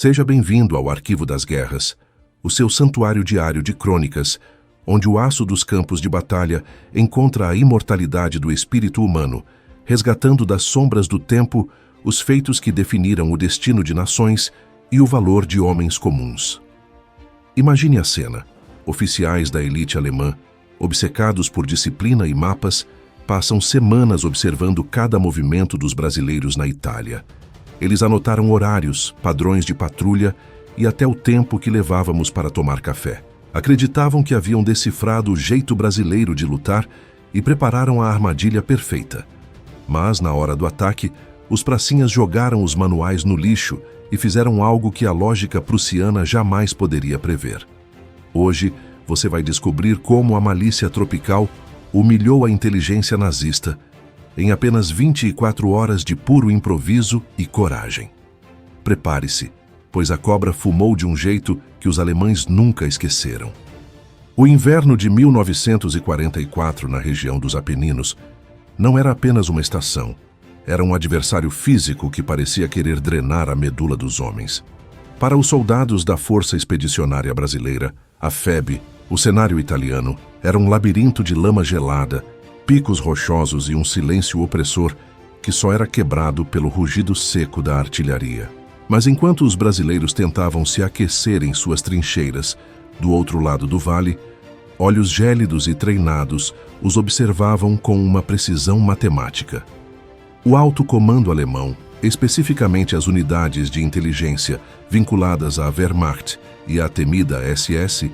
Seja bem-vindo ao Arquivo das Guerras, o seu santuário diário de crônicas, onde o aço dos campos de batalha encontra a imortalidade do espírito humano, resgatando das sombras do tempo os feitos que definiram o destino de nações e o valor de homens comuns. Imagine a cena. Oficiais da elite alemã, obcecados por disciplina e mapas, passam semanas observando cada movimento dos brasileiros na Itália. Eles anotaram horários, padrões de patrulha e até o tempo que levávamos para tomar café. Acreditavam que haviam decifrado o jeito brasileiro de lutar e prepararam a armadilha perfeita. Mas, na hora do ataque, os pracinhas jogaram os manuais no lixo e fizeram algo que a lógica prussiana jamais poderia prever. Hoje, você vai descobrir como a malícia tropical humilhou a inteligência nazista em apenas 24 horas de puro improviso e coragem. Prepare-se, pois a cobra fumou de um jeito que os alemães nunca esqueceram. O inverno de 1944 na região dos Apeninos não era apenas uma estação, era um adversário físico que parecia querer drenar a medula dos homens. Para os soldados da Força Expedicionária Brasileira, a FEB, o cenário italiano era um labirinto de lama gelada, picos rochosos e um silêncio opressor que só era quebrado pelo rugido seco da artilharia. Mas enquanto os brasileiros tentavam se aquecer em suas trincheiras, do outro lado do vale, olhos gélidos e treinados os observavam com uma precisão matemática. O alto comando alemão, especificamente as unidades de inteligência vinculadas à Wehrmacht e à temida SS,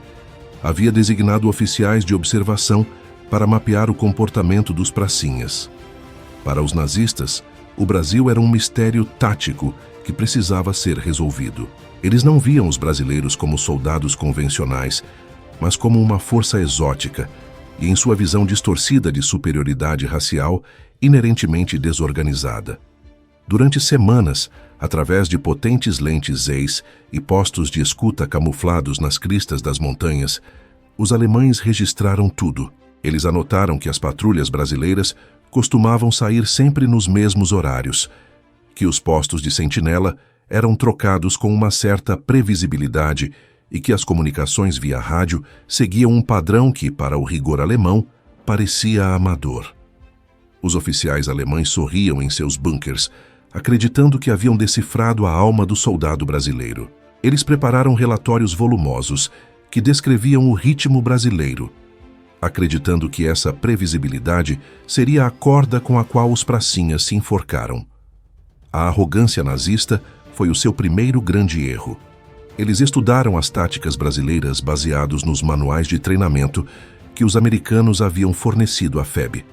havia designado oficiais de observação para mapear o comportamento dos pracinhas. Para os nazistas, o Brasil era um mistério tático que precisava ser resolvido. Eles não viam os brasileiros como soldados convencionais, mas como uma força exótica, e em sua visão distorcida de superioridade racial, inerentemente desorganizada. Durante semanas, através de potentes lentes Zeiss e postos de escuta camuflados nas cristas das montanhas, os alemães registraram tudo. Eles anotaram que as patrulhas brasileiras costumavam sair sempre nos mesmos horários, que os postos de sentinela eram trocados com uma certa previsibilidade e que as comunicações via rádio seguiam um padrão que, para o rigor alemão, parecia amador. Os oficiais alemães sorriam em seus bunkers, acreditando que haviam decifrado a alma do soldado brasileiro. Eles prepararam relatórios volumosos que descreviam o ritmo brasileiro, acreditando que essa previsibilidade seria a corda com a qual os pracinhas se enforcaram. A arrogância nazista foi o seu primeiro grande erro. Eles estudaram as táticas brasileiras baseados nos manuais de treinamento que os americanos haviam fornecido à FEB,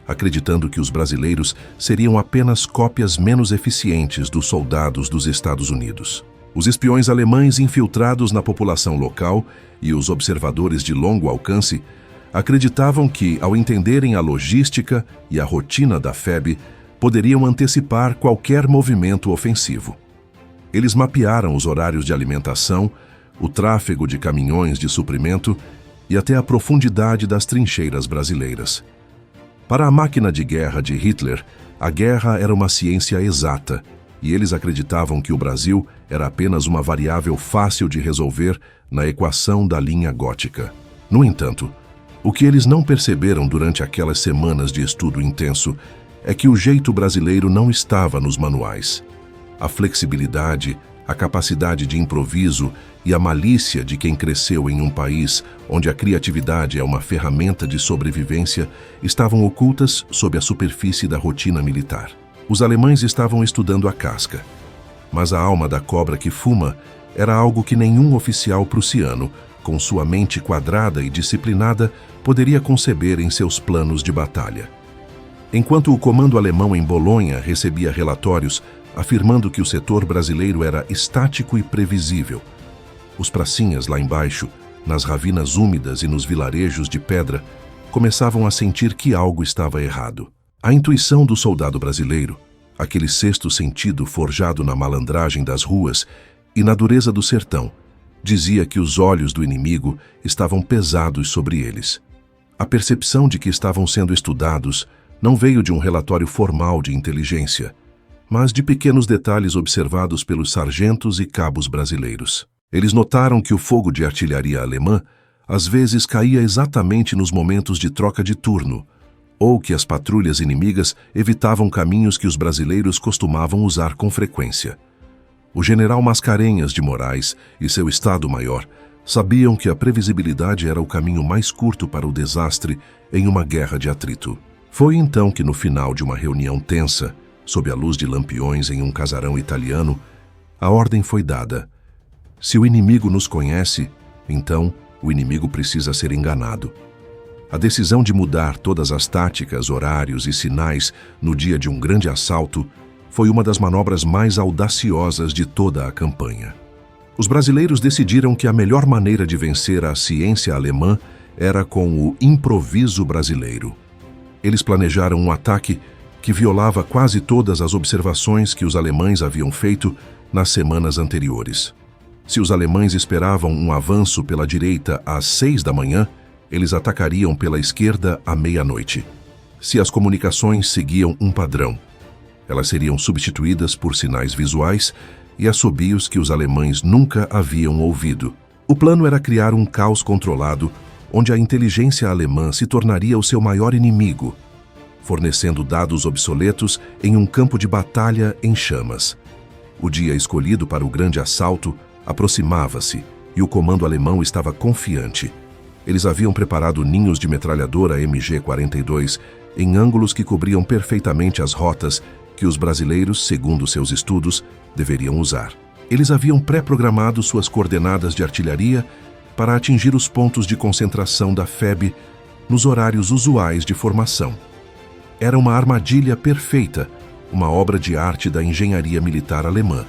acreditando que os brasileiros seriam apenas cópias menos eficientes dos soldados dos Estados Unidos. Os espiões alemães infiltrados na população local e os observadores de longo alcance acreditavam que, ao entenderem a logística e a rotina da FEB, poderiam antecipar qualquer movimento ofensivo. Eles mapearam os horários de alimentação, o tráfego de caminhões de suprimento e até a profundidade das trincheiras brasileiras. Para a máquina de guerra de Hitler, a guerra era uma ciência exata, e eles acreditavam que o Brasil era apenas uma variável fácil de resolver na equação da linha gótica. No entanto, o que eles não perceberam durante aquelas semanas de estudo intenso é que o jeito brasileiro não estava nos manuais. A flexibilidade, a capacidade de improviso e a malícia de quem cresceu em um país onde a criatividade é uma ferramenta de sobrevivência estavam ocultas sob a superfície da rotina militar. Os alemães estavam estudando a casca, mas a alma da cobra que fuma era algo que nenhum oficial prussiano, com sua mente quadrada e disciplinada, poderia conceber em seus planos de batalha. Enquanto o comando alemão em Bolonha recebia relatórios afirmando que o setor brasileiro era estático e previsível, os pracinhas lá embaixo, nas ravinas úmidas e nos vilarejos de pedra, começavam a sentir que algo estava errado. A intuição do soldado brasileiro, aquele sexto sentido forjado na malandragem das ruas e na dureza do sertão, dizia que os olhos do inimigo estavam pesados sobre eles. A percepção de que estavam sendo estudados não veio de um relatório formal de inteligência, mas de pequenos detalhes observados pelos sargentos e cabos brasileiros. Eles notaram que o fogo de artilharia alemã às vezes caía exatamente nos momentos de troca de turno, ou que as patrulhas inimigas evitavam caminhos que os brasileiros costumavam usar com frequência. O general Mascarenhas de Moraes e seu Estado-Maior sabiam que a previsibilidade era o caminho mais curto para o desastre em uma guerra de atrito. Foi então que, no final de uma reunião tensa, sob a luz de lampiões em um casarão italiano, a ordem foi dada: se o inimigo nos conhece, então o inimigo precisa ser enganado. A decisão de mudar todas as táticas, horários e sinais no dia de um grande assalto foi uma das manobras mais audaciosas de toda a campanha. Os brasileiros decidiram que a melhor maneira de vencer a ciência alemã era com o improviso brasileiro. Eles planejaram um ataque que violava quase todas as observações que os alemães haviam feito nas semanas anteriores. Se os alemães esperavam um avanço pela direita às 6 da manhã, eles atacariam pela esquerda à meia-noite. Se as comunicações seguiam um padrão, elas seriam substituídas por sinais visuais e assobios que os alemães nunca haviam ouvido. O plano era criar um caos controlado, onde a inteligência alemã se tornaria o seu maior inimigo, fornecendo dados obsoletos em um campo de batalha em chamas. O dia escolhido para o grande assalto aproximava-se e o comando alemão estava confiante. Eles haviam preparado ninhos de metralhadora MG-42 em ângulos que cobriam perfeitamente as rotas que os brasileiros, segundo seus estudos, deveriam usar. Eles haviam pré-programado suas coordenadas de artilharia para atingir os pontos de concentração da FEB nos horários usuais de formação. Era uma armadilha perfeita, uma obra de arte da engenharia militar alemã.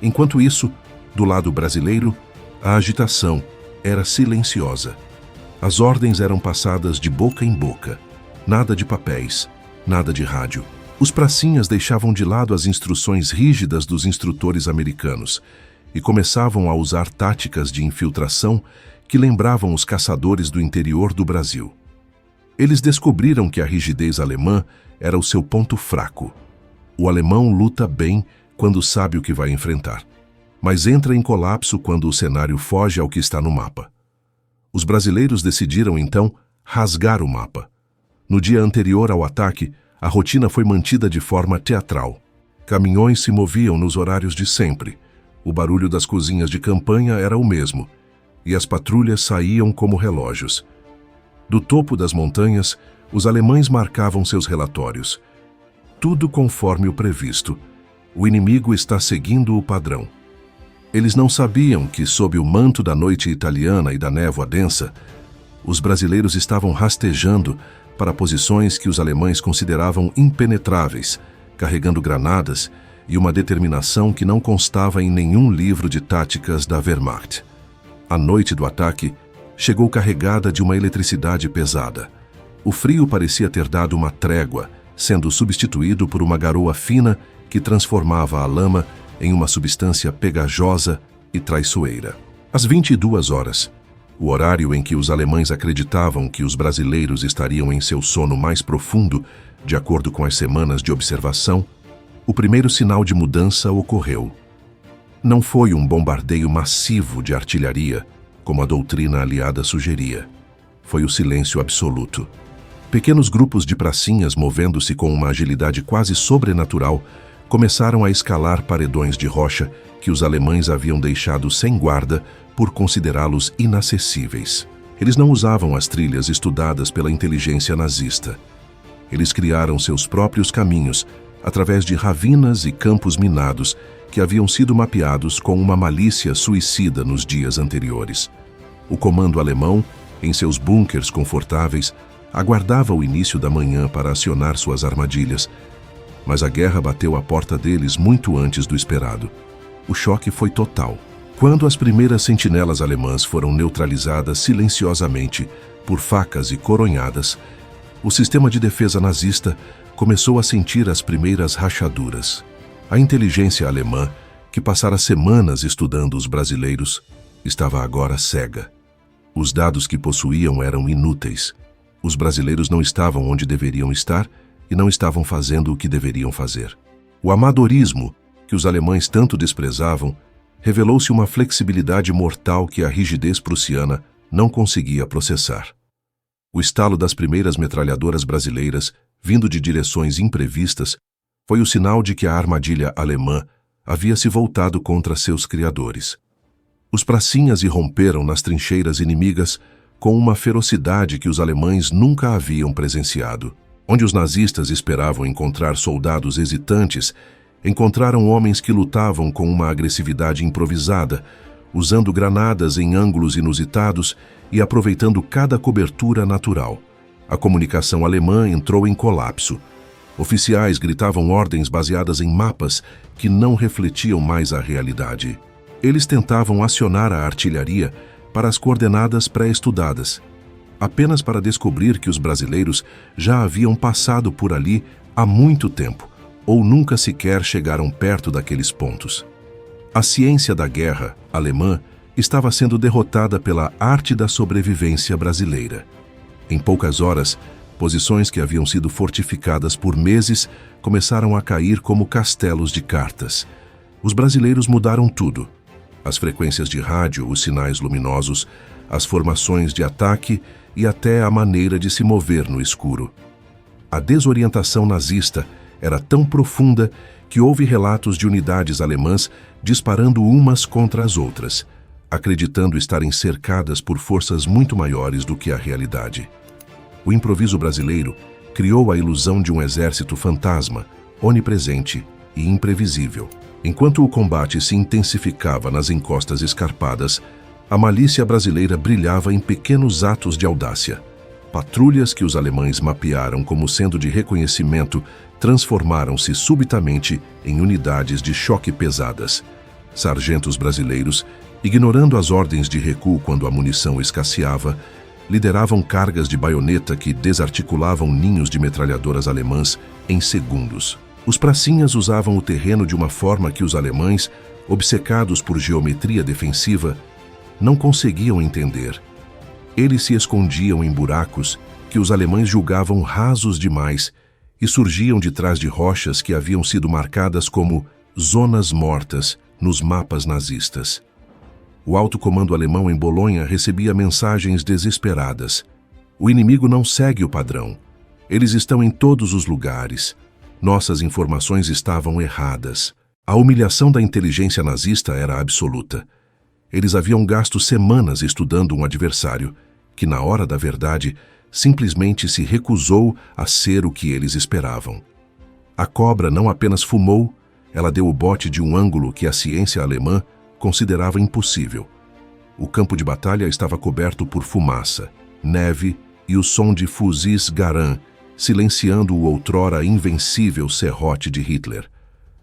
Enquanto isso, do lado brasileiro, a agitação era silenciosa. As ordens eram passadas de boca em boca. Nada de papéis, nada de rádio. Os pracinhas deixavam de lado as instruções rígidas dos instrutores americanos e começavam a usar táticas de infiltração que lembravam os caçadores do interior do Brasil. Eles descobriram que a rigidez alemã era o seu ponto fraco. O alemão luta bem quando sabe o que vai enfrentar, mas entra em colapso quando o cenário foge ao que está no mapa. Os brasileiros decidiram, então, rasgar o mapa. No dia anterior ao ataque, a rotina foi mantida de forma teatral. Caminhões se moviam nos horários de sempre. O barulho das cozinhas de campanha era o mesmo, e as patrulhas saíam como relógios. Do topo das montanhas, os alemães marcavam seus relatórios. Tudo conforme o previsto. O inimigo está seguindo o padrão. Eles não sabiam que, sob o manto da noite italiana e da névoa densa, os brasileiros estavam rastejando para posições que os alemães consideravam impenetráveis, carregando granadas e uma determinação que não constava em nenhum livro de táticas da Wehrmacht. A noite do ataque chegou carregada de uma eletricidade pesada. O frio parecia ter dado uma trégua, sendo substituído por uma garoa fina que transformava a lama em uma substância pegajosa e traiçoeira. Às 22 horas, o horário em que os alemães acreditavam que os brasileiros estariam em seu sono mais profundo, de acordo com as semanas de observação, o primeiro sinal de mudança ocorreu. Não foi um bombardeio massivo de artilharia, como a doutrina aliada sugeria. Foi o silêncio absoluto. Pequenos grupos de pracinhas, movendo-se com uma agilidade quase sobrenatural, começaram a escalar paredões de rocha que os alemães haviam deixado sem guarda por considerá-los inacessíveis. Eles não usavam as trilhas estudadas pela inteligência nazista. Eles criaram seus próprios caminhos através de ravinas e campos minados que haviam sido mapeados com uma malícia suicida nos dias anteriores. O comando alemão, em seus bunkers confortáveis, aguardava o início da manhã para acionar suas armadilhas, mas a guerra bateu à porta deles muito antes do esperado. O choque foi total. Quando as primeiras sentinelas alemãs foram neutralizadas silenciosamente por facas e coronhadas, o sistema de defesa nazista começou a sentir as primeiras rachaduras. A inteligência alemã, que passara semanas estudando os brasileiros, estava agora cega. Os dados que possuíam eram inúteis. Os brasileiros não estavam onde deveriam estar e não estavam fazendo o que deveriam fazer. O amadorismo, que os alemães tanto desprezavam, revelou-se uma flexibilidade mortal que a rigidez prussiana não conseguia processar. O estalo das primeiras metralhadoras brasileiras, vindo de direções imprevistas, foi o sinal de que a armadilha alemã havia se voltado contra seus criadores. Os pracinhas irromperam nas trincheiras inimigas com uma ferocidade que os alemães nunca haviam presenciado. Onde os nazistas esperavam encontrar soldados hesitantes, encontraram homens que lutavam com uma agressividade improvisada, usando granadas em ângulos inusitados e aproveitando cada cobertura natural. A comunicação alemã entrou em colapso. Oficiais gritavam ordens baseadas em mapas que não refletiam mais a realidade. Eles tentavam acionar a artilharia para as coordenadas pré-estudadas, apenas para descobrir que os brasileiros já haviam passado por ali há muito tempo, ou nunca sequer chegaram perto daqueles pontos. A ciência da guerra alemã estava sendo derrotada pela arte da sobrevivência brasileira. Em poucas horas, posições que haviam sido fortificadas por meses começaram a cair como castelos de cartas. Os brasileiros mudaram tudo: as frequências de rádio, os sinais luminosos, as formações de ataque e até a maneira de se mover no escuro. A desorientação nazista era tão profunda que houve relatos de unidades alemãs disparando umas contra as outras, acreditando estarem cercadas por forças muito maiores do que a realidade. O improviso brasileiro criou a ilusão de um exército fantasma, onipresente e imprevisível. Enquanto o combate se intensificava nas encostas escarpadas, a malícia brasileira brilhava em pequenos atos de audácia. Patrulhas que os alemães mapearam como sendo de reconhecimento transformaram-se subitamente em unidades de choque pesadas. Sargentos brasileiros, ignorando as ordens de recuo quando a munição escasseava, lideravam cargas de baioneta que desarticulavam ninhos de metralhadoras alemãs em segundos. Os pracinhas usavam o terreno de uma forma que os alemães, obcecados por geometria defensiva, não conseguiam entender. Eles se escondiam em buracos que os alemães julgavam rasos demais e surgiam de trás de rochas que haviam sido marcadas como zonas mortas nos mapas nazistas. O alto comando alemão em Bolonha recebia mensagens desesperadas. O inimigo não segue o padrão. Eles estão em todos os lugares. Nossas informações estavam erradas. A humilhação da inteligência nazista era absoluta. Eles haviam gasto semanas estudando um adversário que, na hora da verdade, simplesmente se recusou a ser o que eles esperavam. A cobra não apenas fumou, ela deu o bote de um ângulo que a ciência alemã considerava impossível. O campo de batalha estava coberto por fumaça, neve e o som de fuzis Garand, silenciando o outrora invencível serrote de Hitler.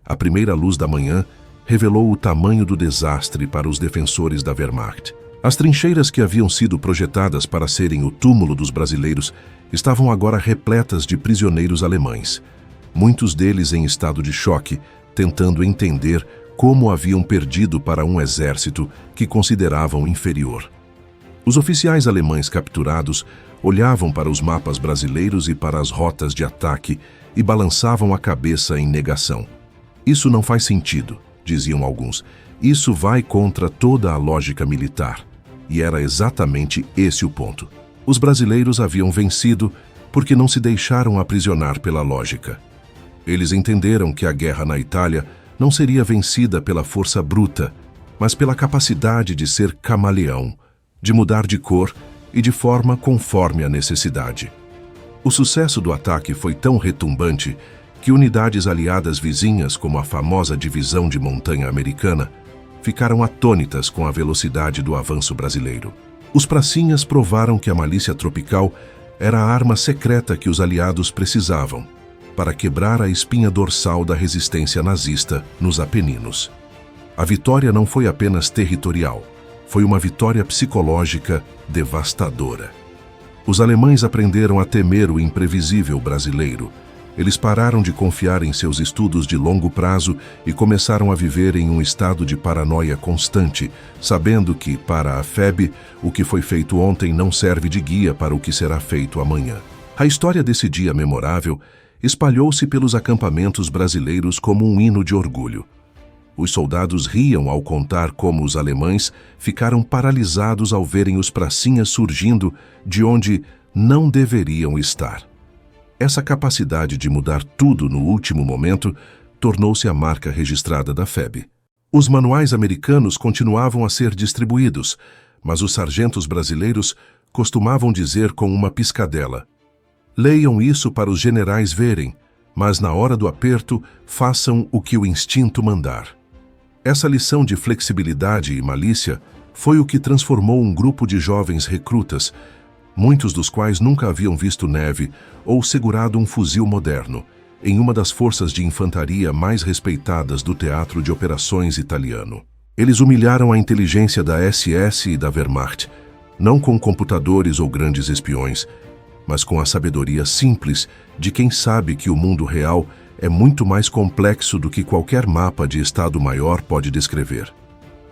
A primeira luz da manhã revelou o tamanho do desastre para os defensores da Wehrmacht. As trincheiras que haviam sido projetadas para serem o túmulo dos brasileiros estavam agora repletas de prisioneiros alemães, muitos deles em estado de choque, tentando entender como haviam perdido para um exército que consideravam inferior. Os oficiais alemães capturados olhavam para os mapas brasileiros e para as rotas de ataque e balançavam a cabeça em negação. Isso não faz sentido, diziam alguns. Isso vai contra toda a lógica militar. E era exatamente esse o ponto. Os brasileiros haviam vencido porque não se deixaram aprisionar pela lógica. Eles entenderam que a guerra na Itália não seria vencida pela força bruta, mas pela capacidade de ser camaleão, de mudar de cor e de forma conforme a necessidade. O sucesso do ataque foi tão retumbante que unidades aliadas vizinhas, como a famosa Divisão de Montanha Americana, ficaram atônitas com a velocidade do avanço brasileiro. Os pracinhas provaram que a malícia tropical era a arma secreta que os aliados precisavam para quebrar a espinha dorsal da resistência nazista nos Apeninos. A vitória não foi apenas territorial, foi uma vitória psicológica devastadora. Os alemães aprenderam a temer o imprevisível brasileiro. Eles pararam de confiar em seus estudos de longo prazo e começaram a viver em um estado de paranoia constante, sabendo que, para a FEB, o que foi feito ontem não serve de guia para o que será feito amanhã. A história desse dia memorável espalhou-se pelos acampamentos brasileiros como um hino de orgulho. Os soldados riam ao contar como os alemães ficaram paralisados ao verem os pracinhas surgindo de onde não deveriam estar. Essa capacidade de mudar tudo no último momento tornou-se a marca registrada da FEB. Os manuais americanos continuavam a ser distribuídos, mas os sargentos brasileiros costumavam dizer com uma piscadela: leiam isso para os generais verem, mas na hora do aperto façam o que o instinto mandar. Essa lição de flexibilidade e malícia foi o que transformou um grupo de jovens recrutas, muitos dos quais nunca haviam visto neve ou segurado um fuzil moderno, em uma das forças de infantaria mais respeitadas do teatro de operações italiano. Eles humilharam a inteligência da SS e da Wehrmacht, não com computadores ou grandes espiões, mas com a sabedoria simples de quem sabe que o mundo real é muito mais complexo do que qualquer mapa de Estado-Maior pode descrever.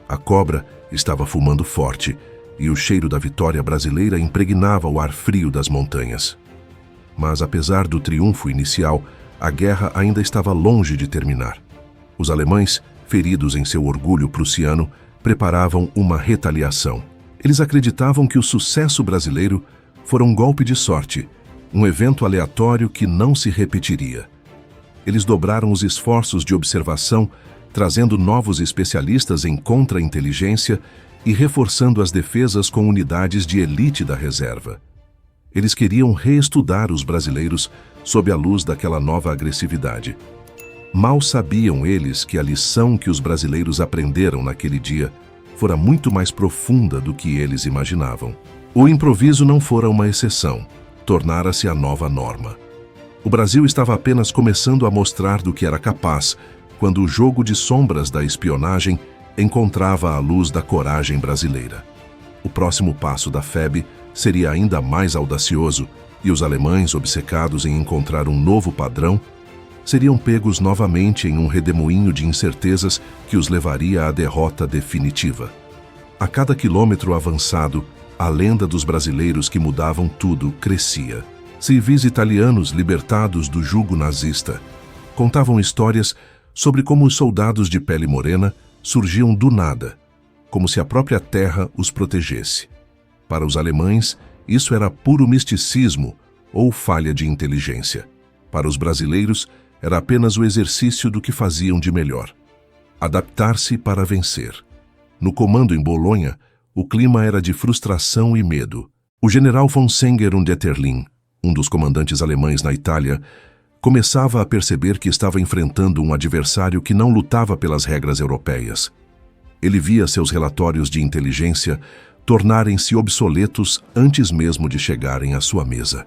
A cobra estava fumando forte e o cheiro da vitória brasileira impregnava o ar frio das montanhas. Mas apesar do triunfo inicial, a guerra ainda estava longe de terminar. Os alemães, feridos em seu orgulho prussiano, preparavam uma retaliação. Eles acreditavam que o sucesso brasileiro fora um golpe de sorte, um evento aleatório que não se repetiria. Eles dobraram os esforços de observação, trazendo novos especialistas em contra-inteligência e reforçando as defesas com unidades de elite da reserva. Eles queriam reestudar os brasileiros sob a luz daquela nova agressividade. Mal sabiam eles que a lição que os brasileiros aprenderam naquele dia fora muito mais profunda do que eles imaginavam. O improviso não fora uma exceção, tornara-se a nova norma. O Brasil estava apenas começando a mostrar do que era capaz, quando o jogo de sombras da espionagem encontrava a luz da coragem brasileira. O próximo passo da FEB seria ainda mais audacioso, e os alemães, obcecados em encontrar um novo padrão, seriam pegos novamente em um redemoinho de incertezas que os levaria à derrota definitiva. A cada quilômetro avançado, a lenda dos brasileiros que mudavam tudo crescia. Civis italianos libertados do jugo nazista contavam histórias sobre como os soldados de pele morena surgiam do nada, como se a própria terra os protegesse. Para os alemães, isso era puro misticismo ou falha de inteligência. Para os brasileiros, era apenas o exercício do que faziam de melhor: adaptar-se para vencer. No comando em Bolonha, o clima era de frustração e medo. O general von Senger und Detterlin, um dos comandantes alemães na Itália, começava a perceber que estava enfrentando um adversário que não lutava pelas regras europeias. Ele via seus relatórios de inteligência tornarem-se obsoletos antes mesmo de chegarem à sua mesa.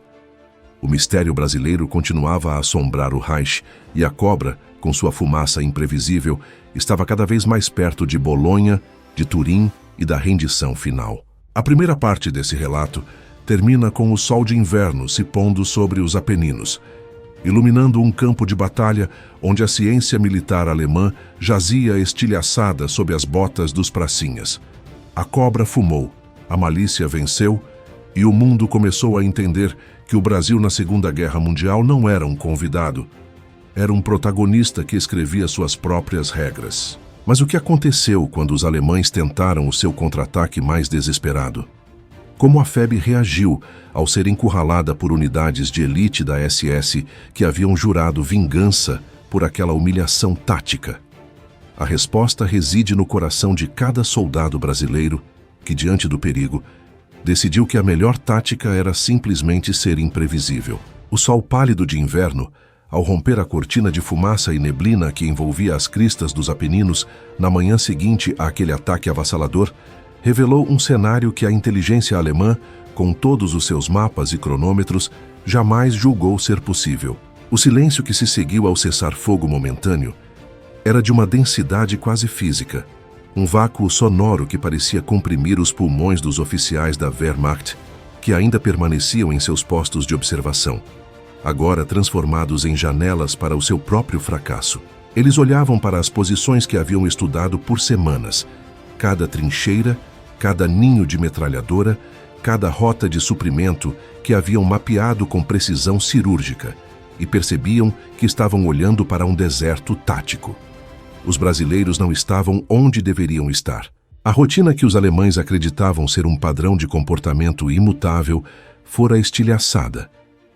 O mistério brasileiro continuava a assombrar o Reich e a cobra, com sua fumaça imprevisível, estava cada vez mais perto de Bolonha, de Turim e da rendição final. A primeira parte desse relato termina com o sol de inverno se pondo sobre os Apeninos, iluminando um campo de batalha onde a ciência militar alemã jazia estilhaçada sob as botas dos pracinhas. A cobra fumou, a malícia venceu e o mundo começou a entender que o Brasil na Segunda Guerra Mundial não era um convidado, era um protagonista que escrevia suas próprias regras. Mas o que aconteceu quando os alemães tentaram o seu contra-ataque mais desesperado? Como a FEB reagiu ao ser encurralada por unidades de elite da SS que haviam jurado vingança por aquela humilhação tática? A resposta reside no coração de cada soldado brasileiro que, diante do perigo, decidiu que a melhor tática era simplesmente ser imprevisível. O sol pálido de inverno, ao romper a cortina de fumaça e neblina que envolvia as cristas dos Apeninos na manhã seguinte àquele ataque avassalador, revelou um cenário que a inteligência alemã, com todos os seus mapas e cronômetros, jamais julgou ser possível. O silêncio que se seguiu ao cessar-fogo momentâneo era de uma densidade quase física, um vácuo sonoro que parecia comprimir os pulmões dos oficiais da Wehrmacht, que ainda permaneciam em seus postos de observação, agora transformados em janelas para o seu próprio fracasso. Eles olhavam para as posições que haviam estudado por semanas, cada trincheira, cada ninho de metralhadora, cada rota de suprimento que haviam mapeado com precisão cirúrgica, e percebiam que estavam olhando para um deserto tático. Os brasileiros não estavam onde deveriam estar. A rotina que os alemães acreditavam ser um padrão de comportamento imutável fora estilhaçada,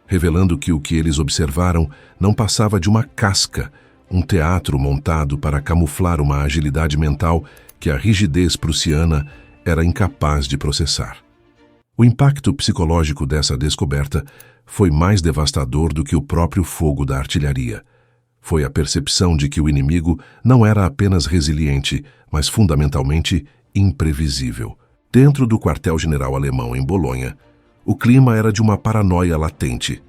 revelando que o que eles observaram não passava de uma casca, um teatro montado para camuflar uma agilidade mental que a rigidez prussiana era incapaz de processar. O impacto psicológico dessa descoberta foi mais devastador do que o próprio fogo da artilharia. Foi a percepção de que o inimigo não era apenas resiliente, mas fundamentalmente imprevisível. Dentro do quartel-general alemão em Bolonha, o clima era de uma paranoia latente.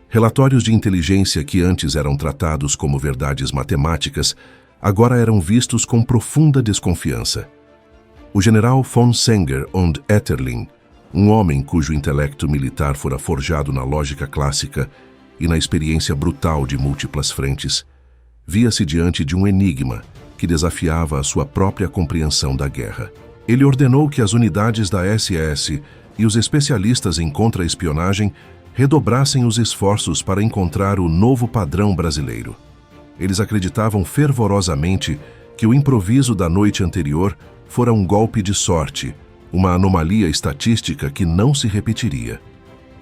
Relatórios de inteligência que antes eram tratados como verdades matemáticas, agora eram vistos com profunda desconfiança. O general von Senger und Etterlin, um homem cujo intelecto militar fora forjado na lógica clássica e na experiência brutal de múltiplas frentes, via-se diante de um enigma que desafiava a sua própria compreensão da guerra. Ele ordenou que as unidades da SS e os especialistas em contra-espionagem redobrassem os esforços para encontrar o novo padrão brasileiro. Eles acreditavam fervorosamente que o improviso da noite anterior fora um golpe de sorte, uma anomalia estatística que não se repetiria.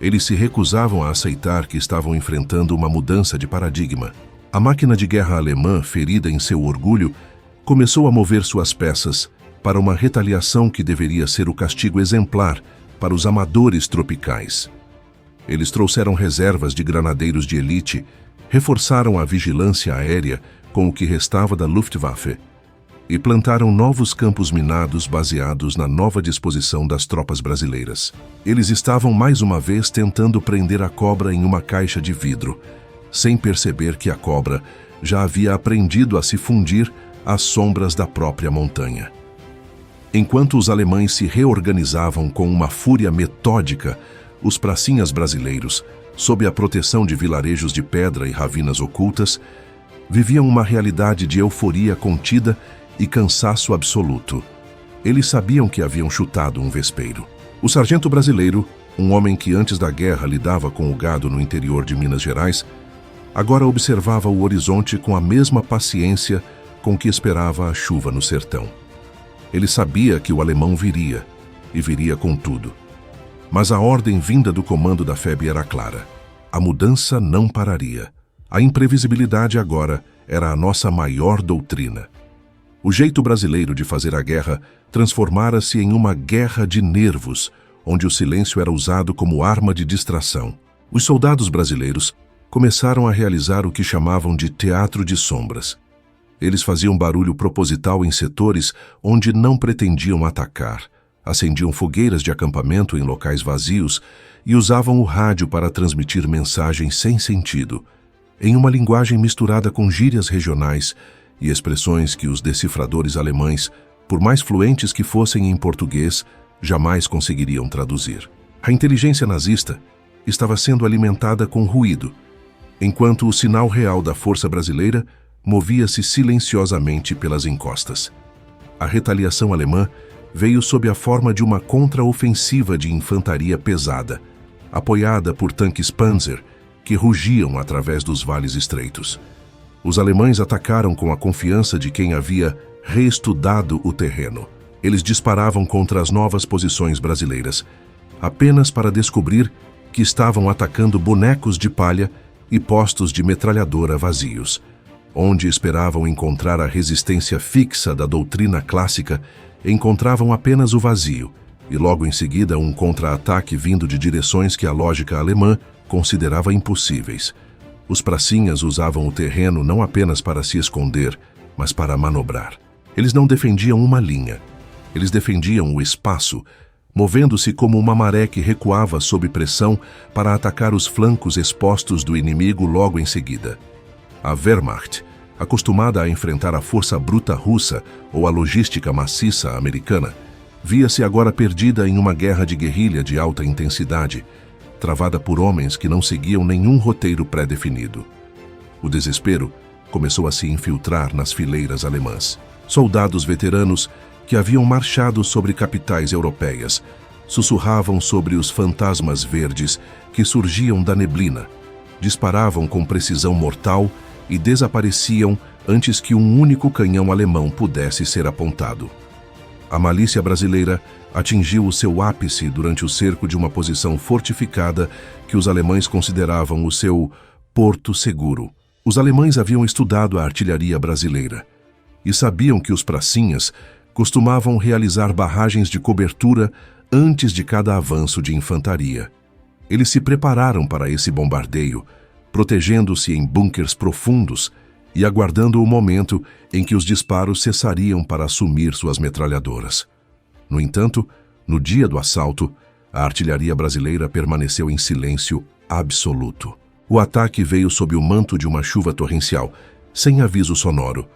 Eles se recusavam a aceitar que estavam enfrentando uma mudança de paradigma. A máquina de guerra alemã, ferida em seu orgulho, começou a mover suas peças para uma retaliação que deveria ser o castigo exemplar para os amadores tropicais. Eles trouxeram reservas de granadeiros de elite, reforçaram a vigilância aérea com o que restava da Luftwaffe e plantaram novos campos minados baseados na nova disposição das tropas brasileiras. Eles estavam mais uma vez tentando prender a cobra em uma caixa de vidro, sem perceber que a cobra já havia aprendido a se fundir às sombras da própria montanha. Enquanto os alemães se reorganizavam com uma fúria metódica, os pracinhas brasileiros, sob a proteção de vilarejos de pedra e ravinas ocultas, viviam uma realidade de euforia contida e cansaço absoluto. Eles sabiam que haviam chutado um vespeiro. O sargento brasileiro, um homem que antes da guerra lidava com o gado no interior de Minas Gerais, agora observava o horizonte com a mesma paciência com que esperava a chuva no sertão. Ele sabia que o alemão viria, e viria com tudo. Mas a ordem vinda do comando da FEB era clara. A mudança não pararia. A imprevisibilidade agora era a nossa maior doutrina. O jeito brasileiro de fazer a guerra transformara-se em uma guerra de nervos, onde o silêncio era usado como arma de distração. Os soldados brasileiros começaram a realizar o que chamavam de teatro de sombras. Eles faziam barulho proposital em setores onde não pretendiam atacar, acendiam fogueiras de acampamento em locais vazios e usavam o rádio para transmitir mensagens sem sentido, em uma linguagem misturada com gírias regionais e expressões que os decifradores alemães, por mais fluentes que fossem em português, jamais conseguiriam traduzir. A inteligência nazista estava sendo alimentada com ruído, enquanto o sinal real da força brasileira movia-se silenciosamente pelas encostas. A retaliação alemã veio sob a forma de uma contraofensiva de infantaria pesada, apoiada por tanques Panzer que rugiam através dos vales estreitos. Os alemães atacaram com a confiança de quem havia reestudado o terreno. Eles disparavam contra as novas posições brasileiras, apenas para descobrir que estavam atacando bonecos de palha e postos de metralhadora vazios. Onde esperavam encontrar a resistência fixa da doutrina clássica, encontravam apenas o vazio, e logo em seguida um contra-ataque vindo de direções que a lógica alemã considerava impossíveis. Os pracinhas usavam o terreno não apenas para se esconder, mas para manobrar. Eles não defendiam uma linha. Eles defendiam o espaço, movendo-se como uma maré que recuava sob pressão para atacar os flancos expostos do inimigo logo em seguida. A Wehrmacht, acostumada a enfrentar a força bruta russa ou a logística maciça americana, via-se agora perdida em uma guerra de guerrilha de alta intensidade, travada por homens que não seguiam nenhum roteiro pré-definido. O desespero começou a se infiltrar nas fileiras alemãs. Soldados veteranos que haviam marchado sobre capitais europeias sussurravam sobre os fantasmas verdes que surgiam da neblina, disparavam com precisão mortal e desapareciam antes que um único canhão alemão pudesse ser apontado. A malícia brasileira atingiu o seu ápice durante o cerco de uma posição fortificada que os alemães consideravam o seu porto seguro. Os alemães haviam estudado a artilharia brasileira e sabiam que os pracinhas costumavam realizar barragens de cobertura antes de cada avanço de infantaria. Eles se prepararam para esse bombardeio, protegendo-se em bunkers profundos e aguardando o momento em que os disparos cessariam para assumir suas metralhadoras. No entanto, no dia do assalto, a artilharia brasileira permaneceu em silêncio absoluto. O ataque veio sob o manto de uma chuva torrencial, sem aviso sonoro,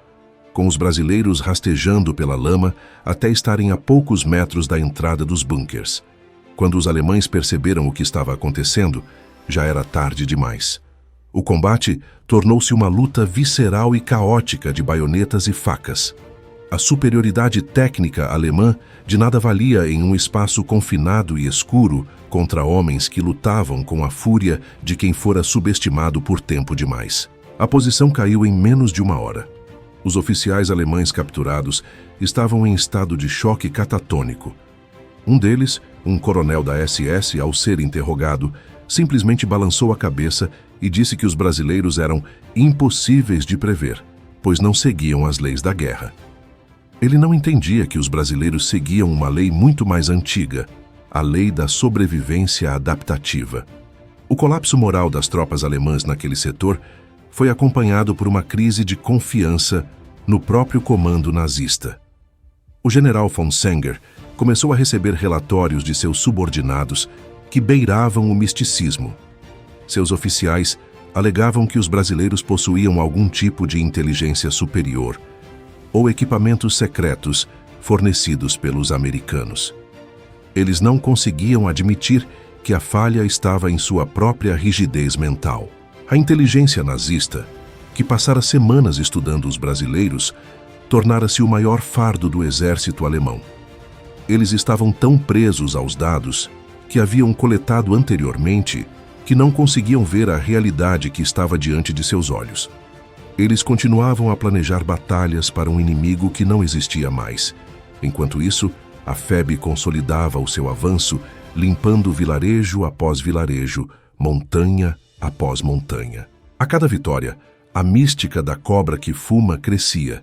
com os brasileiros rastejando pela lama até estarem a poucos metros da entrada dos bunkers. Quando os alemães perceberam o que estava acontecendo, já era tarde demais. O combate tornou-se uma luta visceral e caótica de baionetas e facas. A superioridade técnica alemã de nada valia em um espaço confinado e escuro contra homens que lutavam com a fúria de quem fora subestimado por tempo demais. A posição caiu em menos de uma hora. Os oficiais alemães capturados estavam em estado de choque catatônico. Um deles, um coronel da SS, ao ser interrogado, simplesmente balançou a cabeça e disse que os brasileiros eram impossíveis de prever, pois não seguiam as leis da guerra. Ele não entendia que os brasileiros seguiam uma lei muito mais antiga, a lei da sobrevivência adaptativa. O colapso moral das tropas alemãs naquele setor foi acompanhado por uma crise de confiança no próprio comando nazista. O general von Senger começou a receber relatórios de seus subordinados que beiravam o misticismo. Seus oficiais alegavam que os brasileiros possuíam algum tipo de inteligência superior ou equipamentos secretos fornecidos pelos americanos. Eles não conseguiam admitir que a falha estava em sua própria rigidez mental. A inteligência nazista, que passara semanas estudando os brasileiros, tornara-se o maior fardo do exército alemão. Eles estavam tão presos aos dados que haviam coletado anteriormente que não conseguiam ver a realidade que estava diante de seus olhos. Eles continuavam a planejar batalhas para um inimigo que não existia mais. Enquanto isso, a FEB consolidava o seu avanço, limpando vilarejo após vilarejo, montanha após montanha. A cada vitória, a mística da cobra que fuma crescia,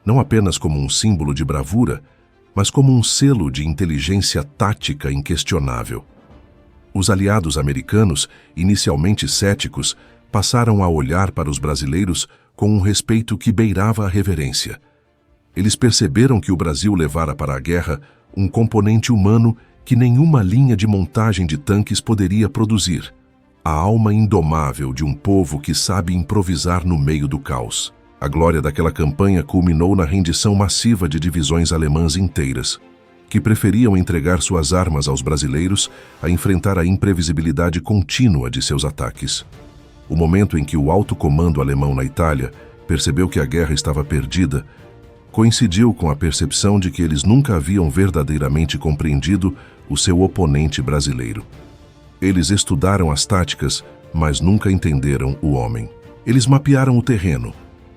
não apenas como um símbolo de bravura, mas como um selo de inteligência tática inquestionável. Os aliados americanos, inicialmente céticos, passaram a olhar para os brasileiros com um respeito que beirava a reverência. Eles perceberam que o Brasil levara para a guerra um componente humano que nenhuma linha de montagem de tanques poderia produzir: a alma indomável de um povo que sabe improvisar no meio do caos. A glória daquela campanha culminou na rendição massiva de divisões alemãs inteiras, que preferiam entregar suas armas aos brasileiros a enfrentar a imprevisibilidade contínua de seus ataques. O momento em que o alto comando alemão na Itália percebeu que a guerra estava perdida coincidiu com a percepção de que eles nunca haviam verdadeiramente compreendido o seu oponente brasileiro. Eles estudaram as táticas, mas nunca entenderam o homem. Eles mapearam o terreno,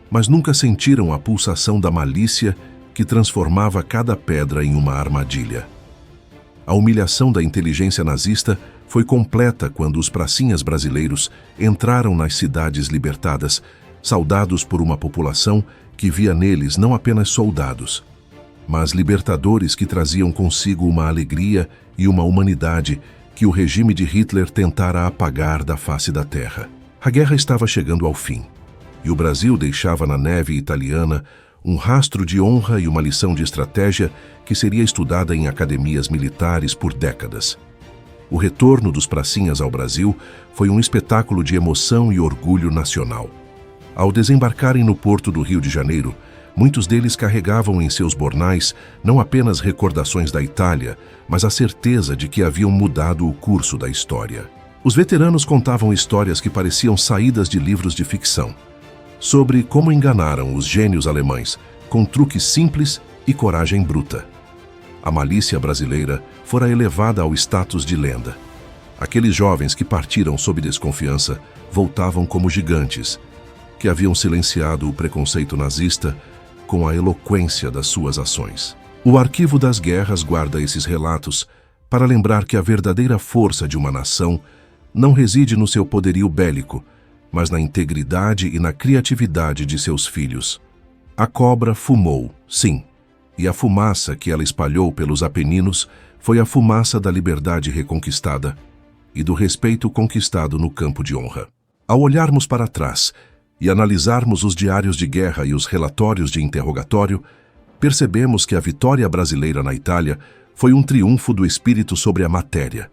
mas nunca sentiram a pulsação da malícia que transformava cada pedra em uma armadilha. A humilhação da inteligência nazista foi completa quando os pracinhas brasileiros entraram nas cidades libertadas, saudados por uma população que via neles não apenas soldados, mas libertadores que traziam consigo uma alegria e uma humanidade que o regime de Hitler tentara apagar da face da terra. A guerra estava chegando ao fim, e o Brasil deixava na neve italiana um rastro de honra e uma lição de estratégia que seria estudada em academias militares por décadas. O retorno dos pracinhas ao Brasil foi um espetáculo de emoção e orgulho nacional. Ao desembarcarem no porto do Rio de Janeiro, muitos deles carregavam em seus bornais não apenas recordações da Itália, mas a certeza de que haviam mudado o curso da história. Os veteranos contavam histórias que pareciam saídas de livros de ficção, sobre como enganaram os gênios alemães com truques simples e coragem bruta. A malícia brasileira fora elevada ao status de lenda. Aqueles jovens que partiram sob desconfiança voltavam como gigantes, que haviam silenciado o preconceito nazista com a eloquência das suas ações. O Arquivo das Guerras guarda esses relatos para lembrar que a verdadeira força de uma nação não reside no seu poderio bélico, mas na integridade e na criatividade de seus filhos. A cobra fumou, sim, e a fumaça que ela espalhou pelos Apeninos foi a fumaça da liberdade reconquistada e do respeito conquistado no campo de honra. Ao olharmos para trás e analisarmos os diários de guerra e os relatórios de interrogatório, percebemos que a vitória brasileira na Itália foi um triunfo do espírito sobre a matéria.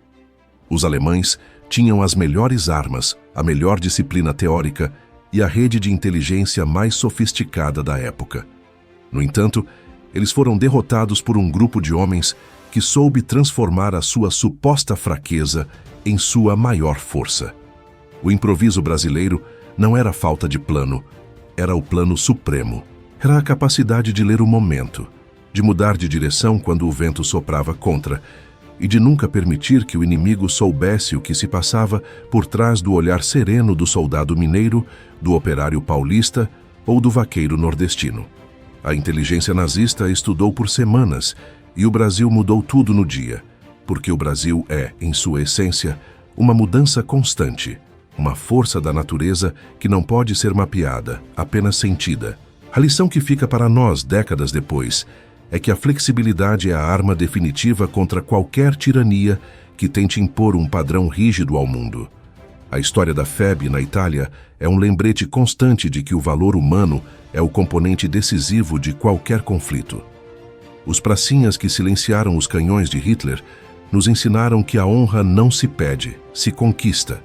Os alemães tinham as melhores armas, a melhor disciplina teórica e a rede de inteligência mais sofisticada da época. No entanto, eles foram derrotados por um grupo de homens que soube transformar a sua suposta fraqueza em sua maior força. O improviso brasileiro não era falta de plano, era o plano supremo. Era a capacidade de ler o momento, de mudar de direção quando o vento soprava contra, e de nunca permitir que o inimigo soubesse o que se passava por trás do olhar sereno do soldado mineiro, do operário paulista ou do vaqueiro nordestino. A inteligência nazista estudou por semanas e o Brasil mudou tudo no dia, porque o Brasil é, em sua essência, uma mudança constante, uma força da natureza que não pode ser mapeada, apenas sentida. A lição que fica para nós, décadas depois, é que a flexibilidade é a arma definitiva contra qualquer tirania que tente impor um padrão rígido ao mundo. A história da FEB na Itália é um lembrete constante de que o valor humano é o componente decisivo de qualquer conflito. Os pracinhas que silenciaram os canhões de Hitler nos ensinaram que a honra não se pede, se conquista,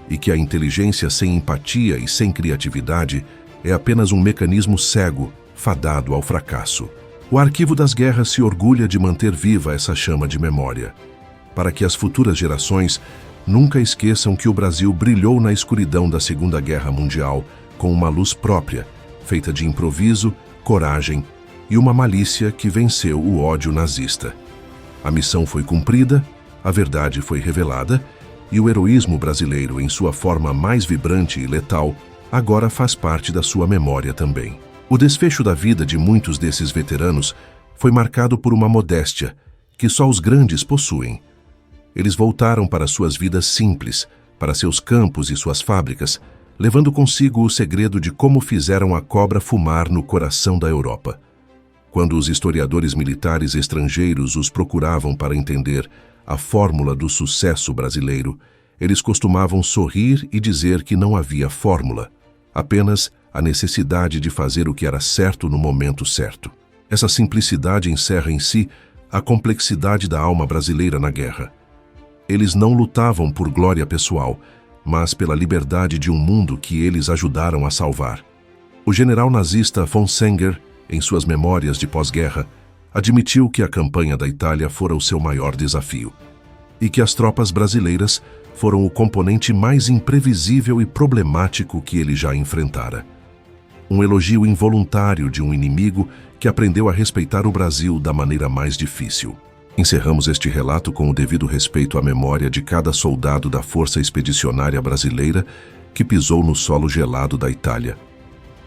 e que a inteligência sem empatia e sem criatividade é apenas um mecanismo cego, fadado ao fracasso. O Arquivo das Guerras se orgulha de manter viva essa chama de memória, para que as futuras gerações nunca esqueçam que o Brasil brilhou na escuridão da Segunda Guerra Mundial com uma luz própria, feita de improviso, coragem e uma malícia que venceu o ódio nazista. A missão foi cumprida, a verdade foi revelada e o heroísmo brasileiro, em sua forma mais vibrante e letal, agora faz parte da sua memória também. O desfecho da vida de muitos desses veteranos foi marcado por uma modéstia que só os grandes possuem. Eles voltaram para suas vidas simples, para seus campos e suas fábricas, levando consigo o segredo de como fizeram a cobra fumar no coração da Europa. Quando os historiadores militares estrangeiros os procuravam para entender a fórmula do sucesso brasileiro, eles costumavam sorrir e dizer que não havia fórmula, apenas a necessidade de fazer o que era certo no momento certo. Essa simplicidade encerra em si a complexidade da alma brasileira na guerra. Eles não lutavam por glória pessoal, mas pela liberdade de um mundo que eles ajudaram a salvar. O general nazista von Senger, em suas memórias de pós-guerra, admitiu que a campanha da Itália fora o seu maior desafio e que as tropas brasileiras foram o componente mais imprevisível e problemático que ele já enfrentara. Um elogio involuntário de um inimigo que aprendeu a respeitar o Brasil da maneira mais difícil. Encerramos este relato com o devido respeito à memória de cada soldado da Força Expedicionária Brasileira que pisou no solo gelado da Itália.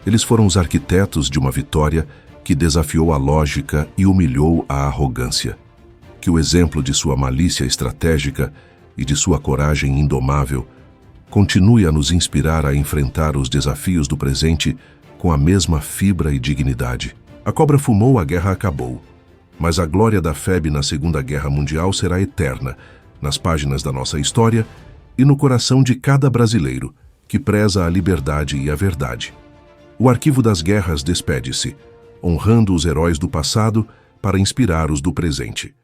Eles foram os arquitetos de uma vitória que desafiou a lógica e humilhou a arrogância. Que o exemplo de sua malícia estratégica e de sua coragem indomável continue a nos inspirar a enfrentar os desafios do presente com a mesma fibra e dignidade. A cobra fumou, a guerra acabou. Mas a glória da FEB na Segunda Guerra Mundial será eterna, nas páginas da nossa história e no coração de cada brasileiro que preza a liberdade e a verdade. O Arquivo das Guerras despede-se, honrando os heróis do passado para inspirar os do presente.